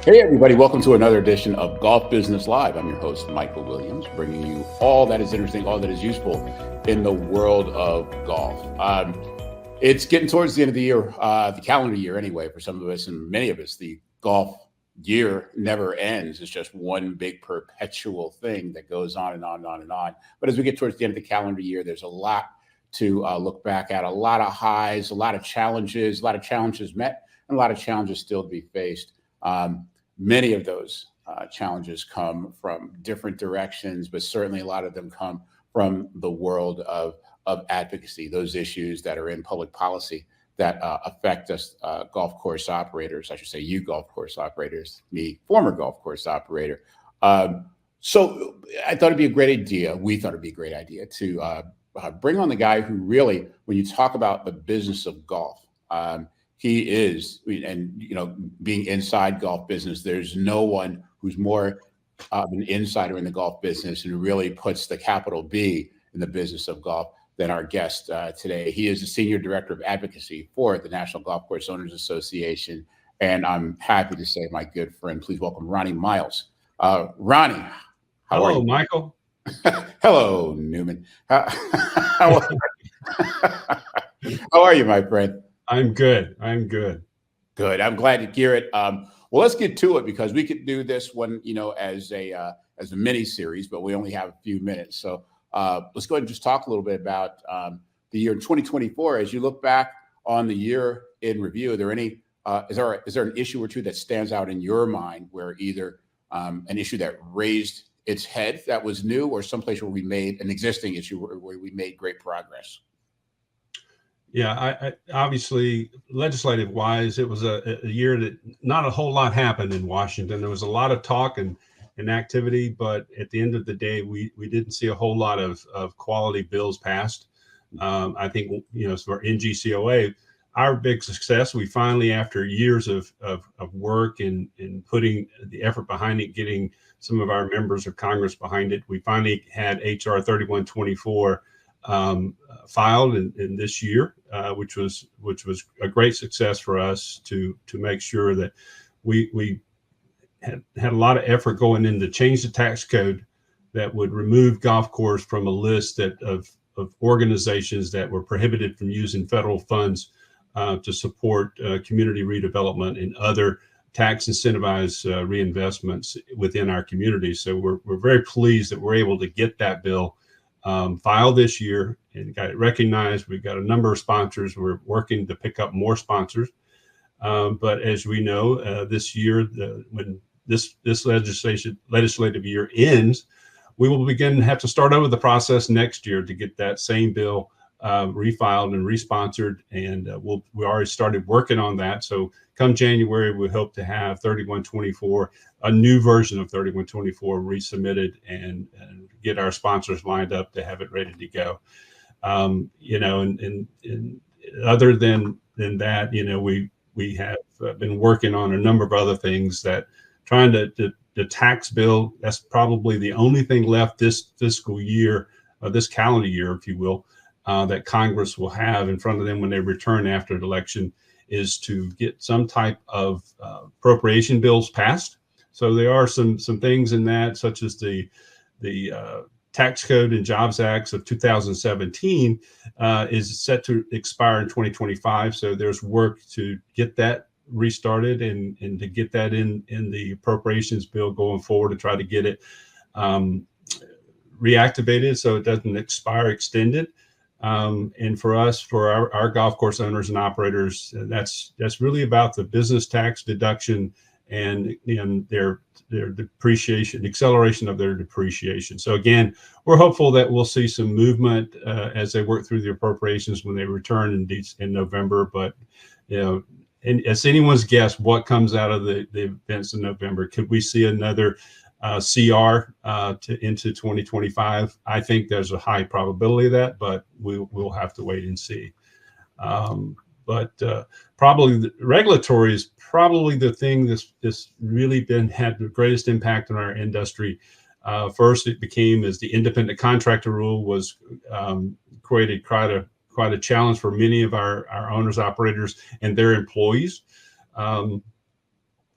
Hey, everybody, welcome to another edition of Golf Business Live. I'm your host, Michael Williams, bringing you all that is interesting, all that is useful in the world of golf. It's getting towards the end of the year, the calendar year anyway, for some of us and many of us. The golf year never ends. It's just one big perpetual thing that goes on and on and on and on. But as we get towards the end of the calendar year, there's a lot to look back at, a lot of highs, a lot of challenges met, and a lot of challenges still to be faced. Many of those challenges come from different directions, but certainly a lot of them come from the world of advocacy, those issues that are in public policy that affect us golf course operators. I should say you golf course operators, me, former golf course operator. So I thought it'd be a great idea. We thought it'd be a great idea to bring on the guy who really, when you talk about the business of golf, he is, and being inside golf business, there's no one who's more of an insider in the golf business and really puts the capital B in the business of golf than our guest today. He is the Senior Director of Advocacy for the National Golf Course Owners Association. And I'm happy to say, my good friend, please welcome Ronnie Miles. Ronnie, how are you? Michael. Hello, Newman. How are you, my friend? I'm good. Good. I'm glad to hear it. Well, let's get to it because we could do this one, as a mini series, but we only have a few minutes. So let's go ahead and just talk a little bit about the year 2024. As you look back on the year in review, is there an issue or two that stands out in your mind where either an issue that raised its head that was new, or someplace where we made an existing issue where we made great progress? Yeah, I obviously, legislative wise, it was a year that not a whole lot happened in Washington. There was a lot of talk and activity, but at the end of the day, we didn't see a whole lot of quality bills passed. I think, for NGCOA, our big success, we finally, after years of work and putting the effort behind it, getting some of our members of Congress behind it, we finally had HR 3124 filed in this year, which was a great success for us to make sure that we had a lot of effort going in to change the tax code that would remove golf course from a list of organizations that were prohibited from using federal funds to support community redevelopment and other tax incentivized reinvestments within our community. So we're very pleased that we're able to get that bill filed this year and got it recognized. We've got a number of sponsors. We're working to pick up more sponsors. But as we know, this year, when this legislative year ends, we will begin to have to start over the process next year to get that same bill refiled and responsored. And we already started working on that. So come January, we hope to have 3124, a new version of 3124 resubmitted and get our sponsors lined up to have it ready to go. And other than that, we have been working on a number of other things that trying to the tax bill. That's probably the only thing left this fiscal year, this calendar year, if you will, that Congress will have in front of them when they return after the election, is to get some type of appropriation bills passed. So there are some things in that, such as the Tax Code and Jobs Acts of 2017 is set to expire in 2025. So there's work to get that restarted and to get that in the appropriations bill going forward to try to get it reactivated so it doesn't expire, extended. And for us, for our golf course owners and operators, that's really about the business tax deduction and their depreciation, acceleration of their depreciation. So again, we're hopeful that we'll see some movement as they work through the appropriations when they return in November. But and it's anyone's guess what comes out of the events in November. Could we see another CR into 2025? I think there's a high probability of that, but we'll have to wait and see. But probably the regulatory is probably the thing that's really had the greatest impact on our industry. First, it became as the independent contractor rule was created quite a challenge for many of our owners, operators, and their employees.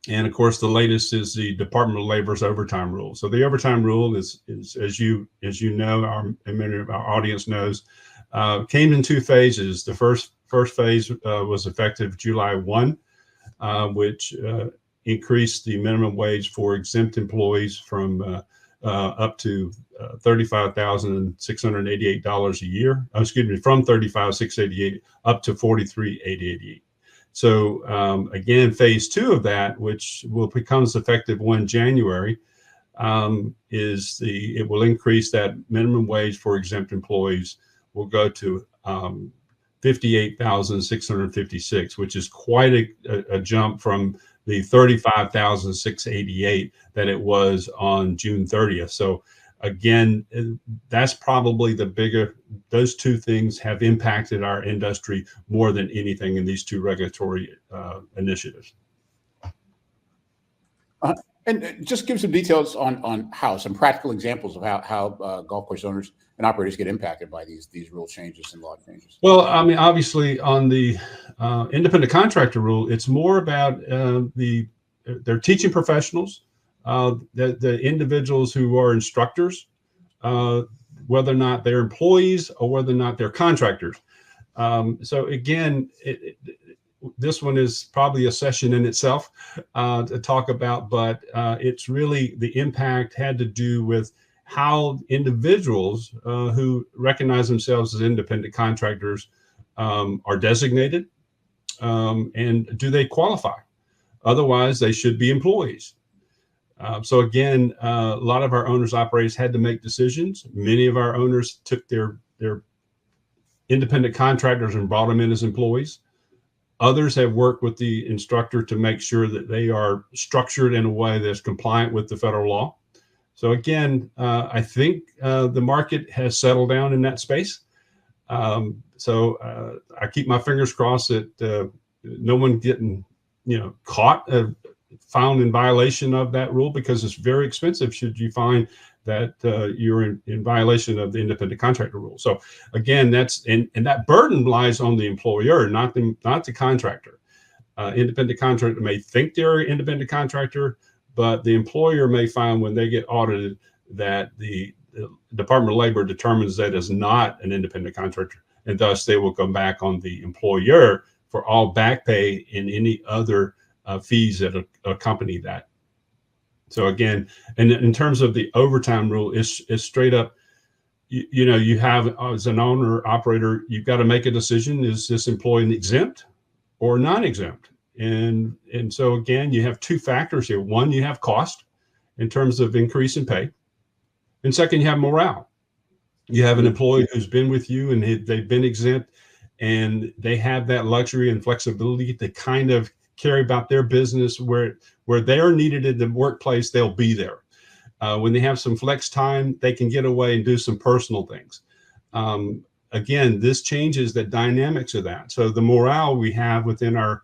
And of course, the latest is the Department of Labor's overtime rule. So the overtime rule is as you know, and many of our audience knows, came in two phases. The first phase was effective July 1, which increased the minimum wage for exempt employees from up to $35,688 a year. Excuse me, from $35,688 up to $43,888. So again, phase two of that, which becomes effective 1 January, it will increase that minimum wage for exempt employees will go to $58,656, which is quite a jump from the $35,688 that it was on June 30th. So again, that's probably those two things have impacted our industry more than anything in these two regulatory initiatives. And just give some details on some practical examples of how golf course owners and operators get impacted by these rule changes and law changes. Well, I mean, obviously on the independent contractor rule, it's more about they're teaching professionals, the individuals who are instructors, whether or not they're employees or whether or not they're contractors. So again, this one is probably a session in itself to talk about, but it's really the impact had to do with how individuals who recognize themselves as independent contractors are designated, and do they qualify? Otherwise, they should be employees. So again, a lot of our owners operators had to make decisions. Many of our owners took their independent contractors and brought them in as employees. Others have worked with the instructor to make sure that they are structured in a way that's compliant with the federal law. So again, I think the market has settled down in that space. So I keep my fingers crossed that no one getting caught, found in violation of that rule, because it's very expensive should you find that you're in violation of the independent contractor rule. So again, and that burden lies on the employer, not the contractor. Independent contractor may think they're an independent contractor, but the employer may find when they get audited that the Department of Labor determines that is not an independent contractor, and thus they will come back on the employer for all back pay and any other fees that accompany that. So again, and in terms of the overtime rule, it's straight up, you have, as an owner operator, you've got to make a decision: is this employee exempt or non-exempt? And so again, you have two factors here. One, you have cost in terms of increase in pay, and second, you have morale. You have an employee who's been with you and they've been exempt, and they have that luxury and flexibility to kind of carry about their business where they're needed in the workplace, they'll be there. When they have some flex time, they can get away and do some personal things. Again, this changes the dynamics of that. So the morale we have within our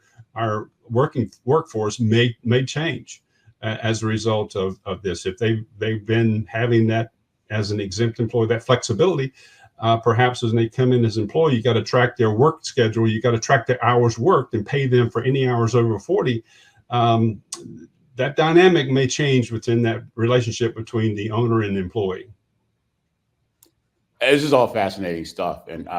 workforce may change as a result of this. If they've been having that as an exempt employee, that flexibility, perhaps as they come in as employee, you got to track their work schedule. You got to track their hours worked and pay them for any hours over 40. That dynamic may change within that relationship between the owner and the employee. This is all fascinating stuff. And,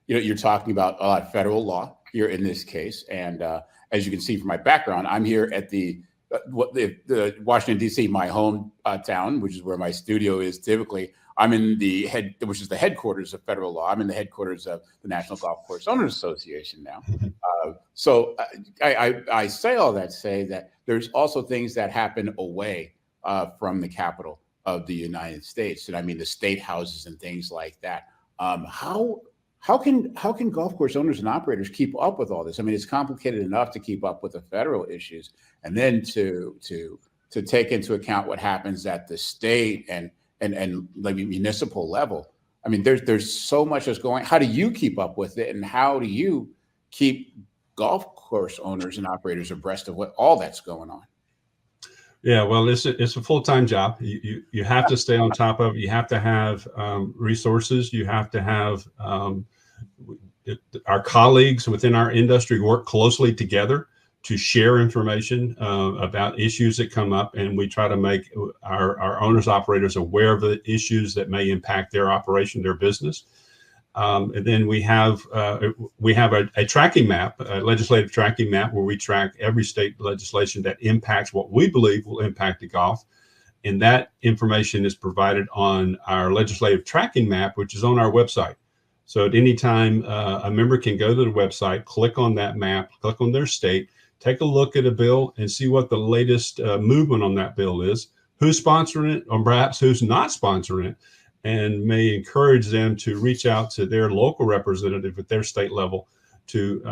you're talking about a lot of federal law here in this case. And as you can see from my background, I'm here at the Washington, D.C., my hometown, which is where my studio is typically. I'm in which is the headquarters of federal law. I'm in the headquarters of the National Golf Course Owners Association now. So I say all that to say that there's also things that happen away from the capital of the United States, and I mean the state houses and things like that. How can golf course owners and operators keep up with all this? I mean, it's complicated enough to keep up with the federal issues, and then to take into account what happens at the state and maybe municipal level. I mean, there's so much that's going. How do you keep up with it, and how do you keep golf course owners and operators abreast of what all that's going on? Yeah, well, it's a full-time job. You have to stay on top of it. You have to have resources. You have to have our colleagues within our industry work closely together to share information about issues that come up, and we try to make our owners operators aware of the issues that may impact their operation, their business. And then we have a tracking map, a legislative tracking map, where we track every state legislation that impacts what we believe will impact the Gulf. And that information is provided on our legislative tracking map, which is on our website. So at any time, a member can go to the website, click on that map, click on their state, take a look at a bill and see what the latest movement on that bill is, who's sponsoring it, or perhaps who's not sponsoring it, and may encourage them to reach out to their local representative at their state level to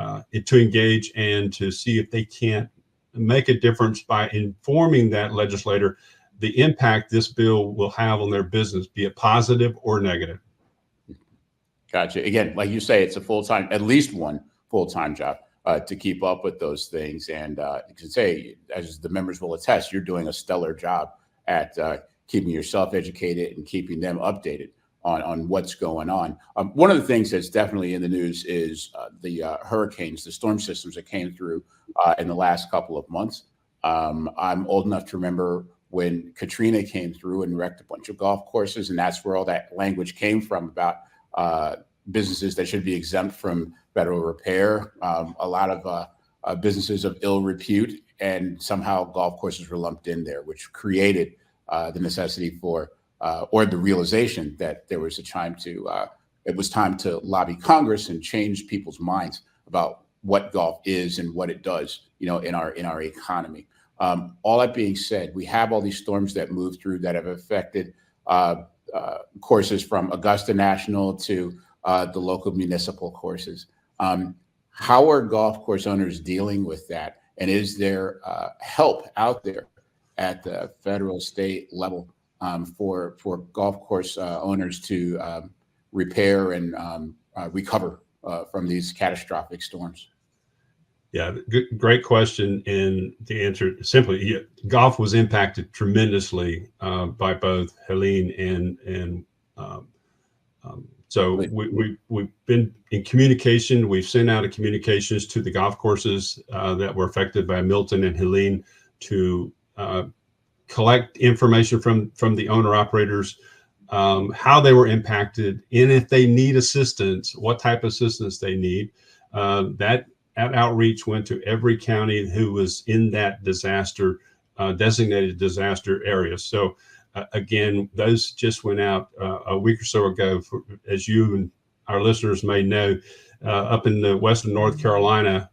engage and to see if they can't make a difference by informing that legislator the impact this bill will have on their business, be it positive or negative. Gotcha. Again, like you say, it's a full-time, at least one full-time job to keep up with those things. And you can say, as the members will attest, you're doing a stellar job at keeping yourself educated and keeping them updated on what's going on. One of the things that's definitely in the news is the hurricanes, the storm systems that came through in the last couple of months. I'm old enough to remember when Katrina came through and wrecked a bunch of golf courses, and that's where all that language came from about businesses that should be exempt from federal repair. A lot of businesses of ill repute, and somehow golf courses were lumped in there, which created the necessity for or the realization that there was it was time to lobby Congress and change people's minds about what golf is and what it does, in our economy. All that being said, we have all these storms that move through that have affected courses from Augusta National to the local municipal courses. How are golf course owners dealing with that? And is there help out there at the federal, state level for golf course owners to repair and recover from these catastrophic storms? Yeah, great question. And the answer simply, golf was impacted tremendously by both Helene and so we've been in communication. We've sent out communications to the golf courses that were affected by Milton and Helene to collect information from the owner operators, how they were impacted, and if they need assistance, what type of assistance they need. That outreach went to every county who was in that disaster, designated disaster area. So again, those just went out a week or so ago. As you and our listeners may know, up in the western North Carolina,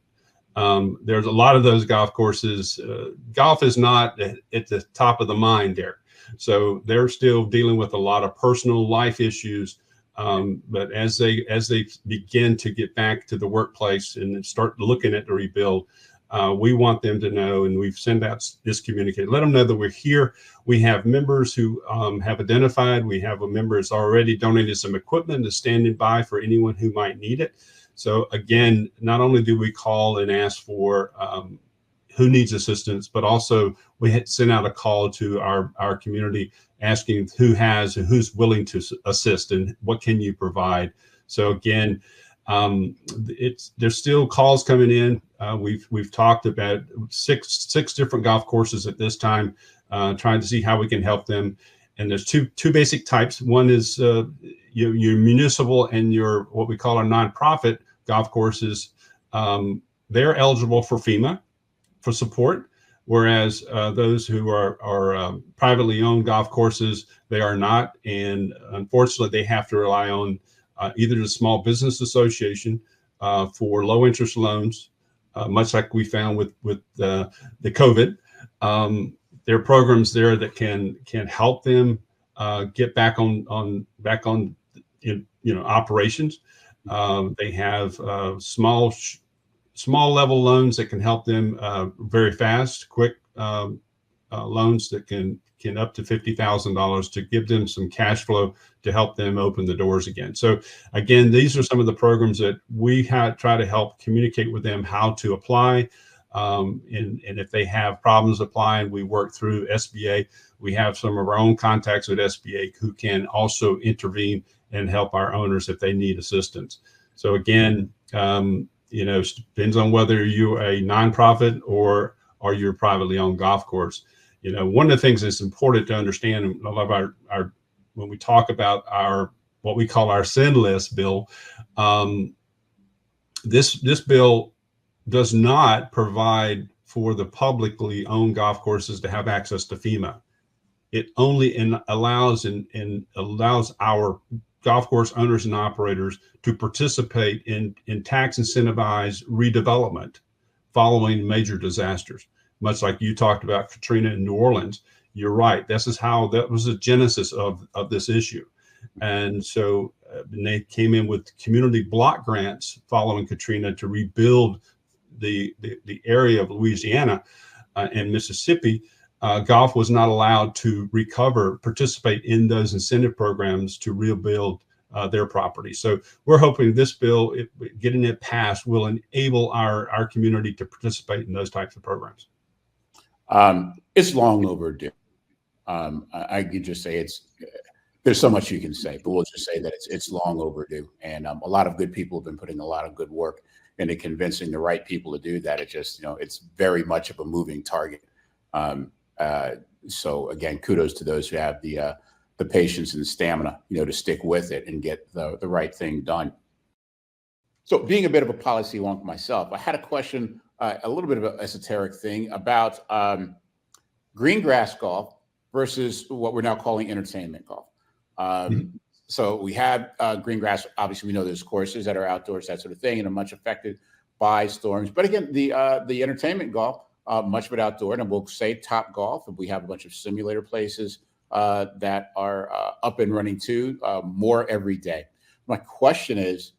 there's a lot of those golf courses. Golf is not at the top of the mind there. So they're still dealing with a lot of personal life issues. But as they begin to get back to the workplace and start looking at the rebuild, we want them to know, and we've sent out this communication, let them know that we're here. We have members who have identified. We have a member who's already donated some equipment to standing by for anyone who might need it. So again, not only do we call and ask for who needs assistance, but also we had sent out a call to our community asking who has and who's willing to assist and what can you provide. So again, there's still calls coming in. We've talked about six different golf courses at this time, trying to see how we can help them. And there's two basic types. One is your municipal and your what we call our nonprofit golf courses. They're eligible for FEMA for support, whereas those who are privately owned golf courses, they are not. And unfortunately, they have to rely on either the Small Business Association for low interest loans, much like we found with the COVID. There are programs there that can help them get back on operations. They have small level loans that can help them very fast, quick loans that can up to $50,000 to give them some cash flow to help them open the doors again. So again, these are some of the programs that we try to help communicate with them how to apply. And if they have problems applying, we work through SBA. We have some of our own contacts with SBA who can also intervene and help our owners if they need assistance. So again, depends on whether you're a nonprofit or you're a privately owned golf course. One of the things that's important to understand, and a lot of our when we talk about our what we call our SIN list bill, this bill does not provide for the publicly owned golf courses to have access to FEMA. It only allows our golf course owners and operators to participate in tax incentivized redevelopment following major disasters, much like you talked about Katrina in New Orleans. You're right. That was the genesis of this issue. And so they came in with community block grants following Katrina to rebuild the area of Louisiana and Mississippi. Golf was not allowed to participate in those incentive programs to rebuild their property. So we're hoping this bill, getting it passed, will enable our community to participate in those types of programs. It's long overdue. I could just say there's so much you can say, but we'll just say that it's long overdue. And a lot of good people have been putting a lot of good work into convincing the right people to do that. It just, it's very much of a moving target. So again, kudos to those who have the patience and the stamina, to stick with it and get the right thing done. So being a bit of a policy wonk myself, I had a question, a little bit of an esoteric thing about green grass golf versus what we're now calling entertainment golf. So we have green grass. Obviously, we know there's courses that are outdoors, that sort of thing, and are much affected by storms. But again, the entertainment golf, much of it outdoor, and we'll say Top Golf. We have a bunch of simulator places that are up and running too, more every day. My question is,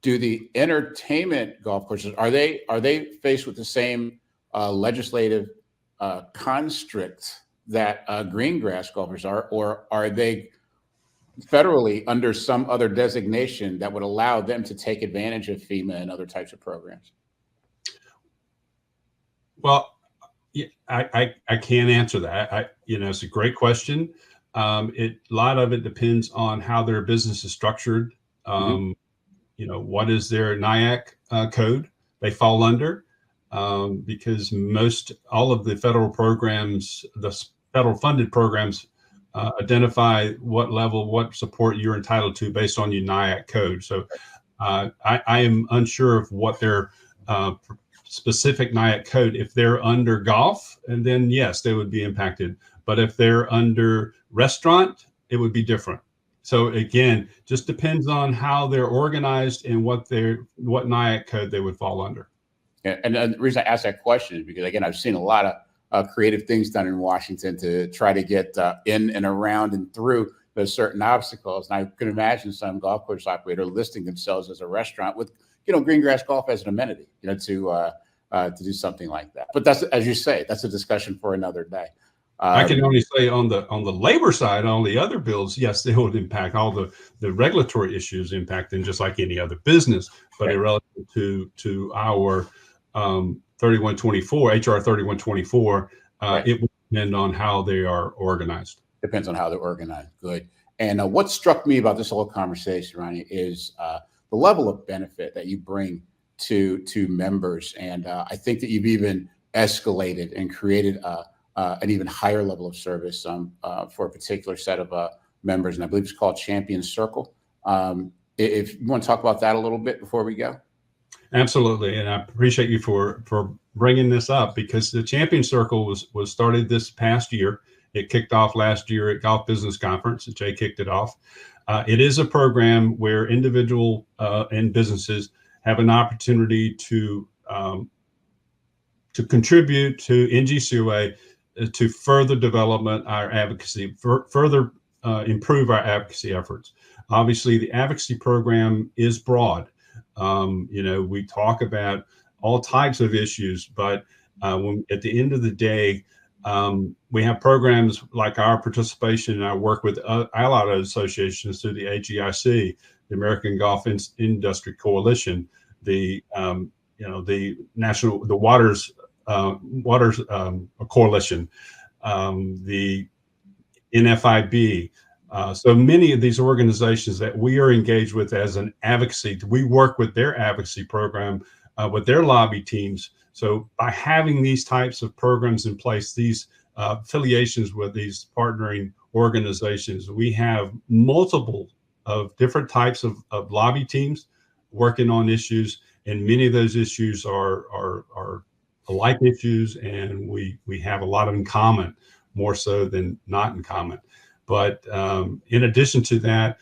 do the entertainment golf courses, are they faced with the same legislative constrict that green grass golfers are, or are they federally under some other designation that would allow them to take advantage of FEMA and other types of programs? Well, yeah, I can't answer that. It's a great question. A lot of it depends on how their business is structured. What is their NGCOA code they fall under? Because all of the federal programs, the federal funded programs, identify what support you're entitled to based on your NGCOA code. So I am unsure of what their specific NGCOA code. If they're under golf, and then yes, they would be impacted. But if they're under restaurant, it would be different. So again, just depends on how they're organized and what NGCOA code they would fall under. And the reason I asked that question is because, again, I've seen a lot of creative things done in Washington to try to get in and around and through those certain obstacles. And I can imagine some golf course operator listing themselves as a restaurant with, green grass golf as an amenity, to do something like that. But that's, as you say, that's a discussion for another day. I can only say on the labor side, on the other bills, yes, they would impact all the regulatory issues, impact them just like any other business. But right, relative to our 3124, HR 3124, right, it would depend on how they are organized. Depends on how they're organized. Good. And what struck me about this whole conversation, Ronnie, is the level of benefit that you bring to members. And I think that you've even escalated and created an even higher level of service for a particular set of members. And I believe it's called Champion Circle. If you want to talk about that a little bit before we go. Absolutely. And I appreciate you for bringing this up, because the Champion Circle was started this past year. It kicked off last year at Golf Business Conference, and Jay kicked it off. It is a program where individual and businesses have an opportunity to contribute to NGCOA to further development our advocacy, further improve our advocacy efforts. Obviously, the advocacy program is broad. We talk about all types of issues, but at the end of the day, we have programs like our participation and our work with allied associations through the AGIC, the American Golf Industry Coalition, the Waters Coalition, the NFIB. So many of these organizations that we are engaged with as an advocacy, we work with their advocacy program with their lobby teams. So by having these types of programs in place, these affiliations with these partnering organizations, we have multiple of different types of lobby teams working on issues, and many of those issues are alike issues, and we have a lot of in common, more so than not in common. But in addition to that,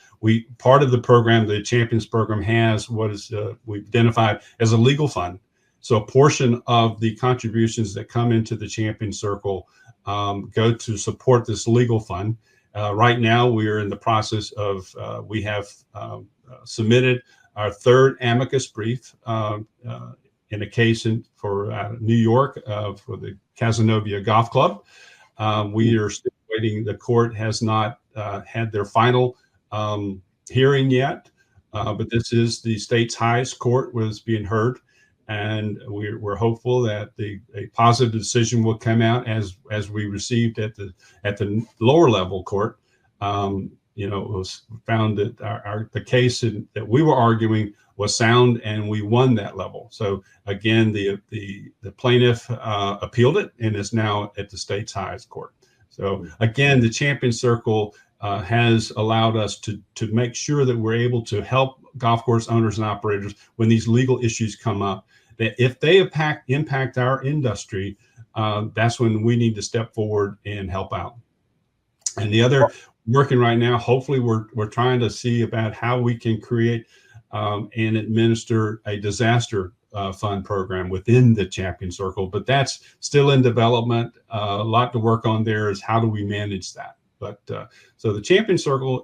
part of the program, the Champions program, has what is we've identified as a legal fund. So a portion of the contributions that come into the Champion Circle go to support this legal fund. Right now, we are in the process of we have submitted our third amicus brief in a case for New York for the Cazenovia Golf Club. We are still waiting. The court has not had their final hearing yet, but this is the state's highest court was being heard, and we're hopeful that a positive decision will come out as we received at the lower level court. It was found that the case that we were arguing was sound, and we won that level. So again, the plaintiff appealed it and is now at the state's highest court. So again, the Champion Circle has allowed us to make sure that we're able to help golf course owners and operators when these legal issues come up, that if they impact our industry, that's when we need to step forward and help out. And the other, working right now, hopefully we're trying to see about how we can create and administer a disaster fund program within the Champion Circle, but that's still in development. A lot to work on there is how do we manage that. But so the Champion Circle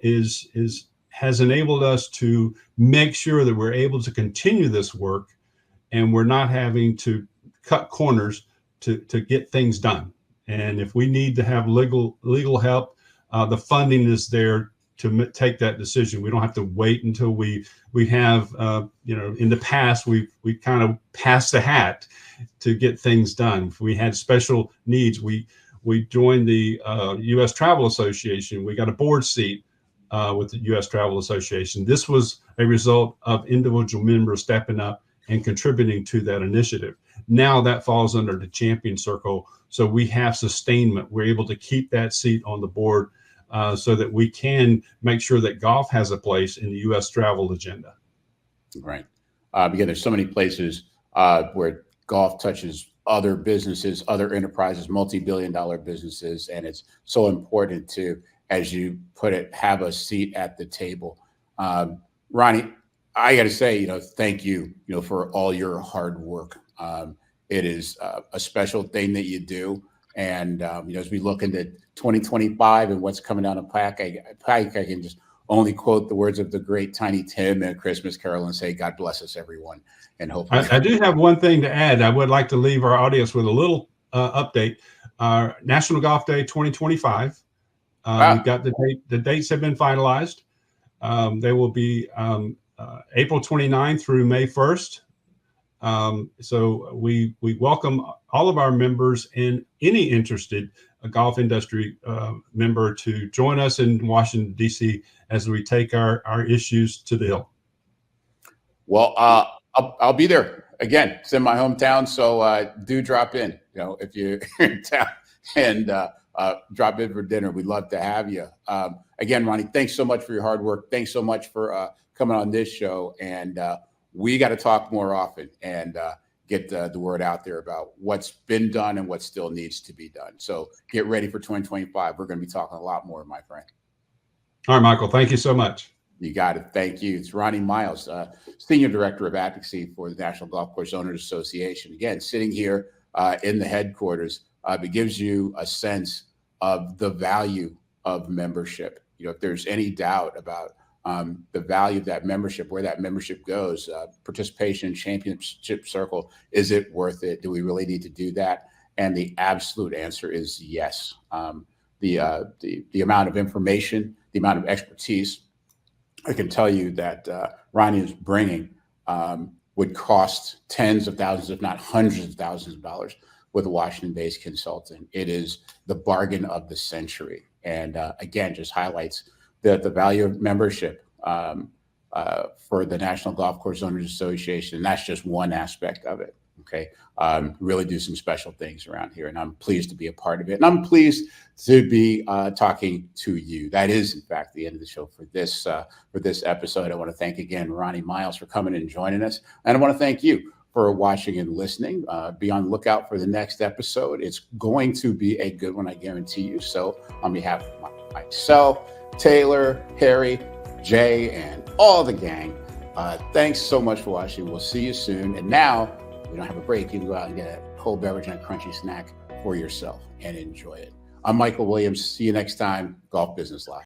has enabled us to make sure that we're able to continue this work, and we're not having to cut corners to get things done. And if we need to have legal help, the funding is there to take that decision. We don't have to wait until we have, in the past, we kind of passed the hat to get things done. If we had special needs, we joined the U.S. Travel Association. We got a board seat with the U.S. Travel Association. This was a result of individual members stepping up and contributing to that initiative. Now that falls under the Champion Circle. So we have sustainment. We're able to keep that seat on the board so that we can make sure that golf has a place in the U.S. travel agenda. Right. Because there's so many places where golf touches other businesses, other enterprises, multi-billion-dollar businesses. And it's so important to, as you put it, have a seat at the table. Ronnie, I got to say, thank you, for all your hard work. It is a special thing that you do. And, as we look into 2025 and what's coming down the pike, I can just only quote the words of the great Tiny Tim and Christmas Carol and say, God bless us, everyone. And hopefully I do have one thing to add. I would like to leave our audience with a little update. National Golf Day 2025. We've got the date. The dates have been finalized. They will be April 29th through May 1st. So we welcome all of our members and any interested golf industry member to join us in Washington, D.C. as we take our issues to the hill. Well, I'll be there again. It's in my hometown, so do drop in. If you're in town, and drop in for dinner. We'd love to have you. Again, Ronnie, thanks so much for your hard work. Thanks so much for coming on this show, and we got to talk more often and get the word out there about what's been done and what still needs to be done. So get ready for 2025. We're going to be talking a lot more, my friend. All right, Michael. Thank you so much. You got it. Thank you. It's Ronnie Miles, Senior Director of Advocacy for the National Golf Course Owners Association. Again, sitting here in the headquarters, it gives you a sense of the value of membership. If there's any doubt about the value of that membership, where that membership goes, participation in Championship Circle, is it worth it? Do we really need to do that? And the absolute answer is yes. The amount of information, the amount of expertise, I can tell you that Ronnie is bringing would cost tens of thousands, if not hundreds of thousands of dollars with a Washington-based consultant. It is the bargain of the century. And again, just highlights the value of membership for the National Golf Course Owners Association. And that's just one aspect of it. Okay. Really do some special things around here, and I'm pleased to be a part of it. And I'm pleased to be talking to you. That is, in fact, the end of the show for this episode. I want to thank again Ronnie Miles for coming and joining us, and I want to thank you for watching and listening. Be on the lookout for the next episode. It's going to be a good one, I guarantee you. So, on behalf of myself, Taylor, Harry, Jay, and all the gang, thanks so much for watching. We'll see you soon. And now, you don't have a break. You can go out and get a cold beverage and a crunchy snack for yourself and enjoy it. I'm Michael Williams. See you next time. Golf Business Live.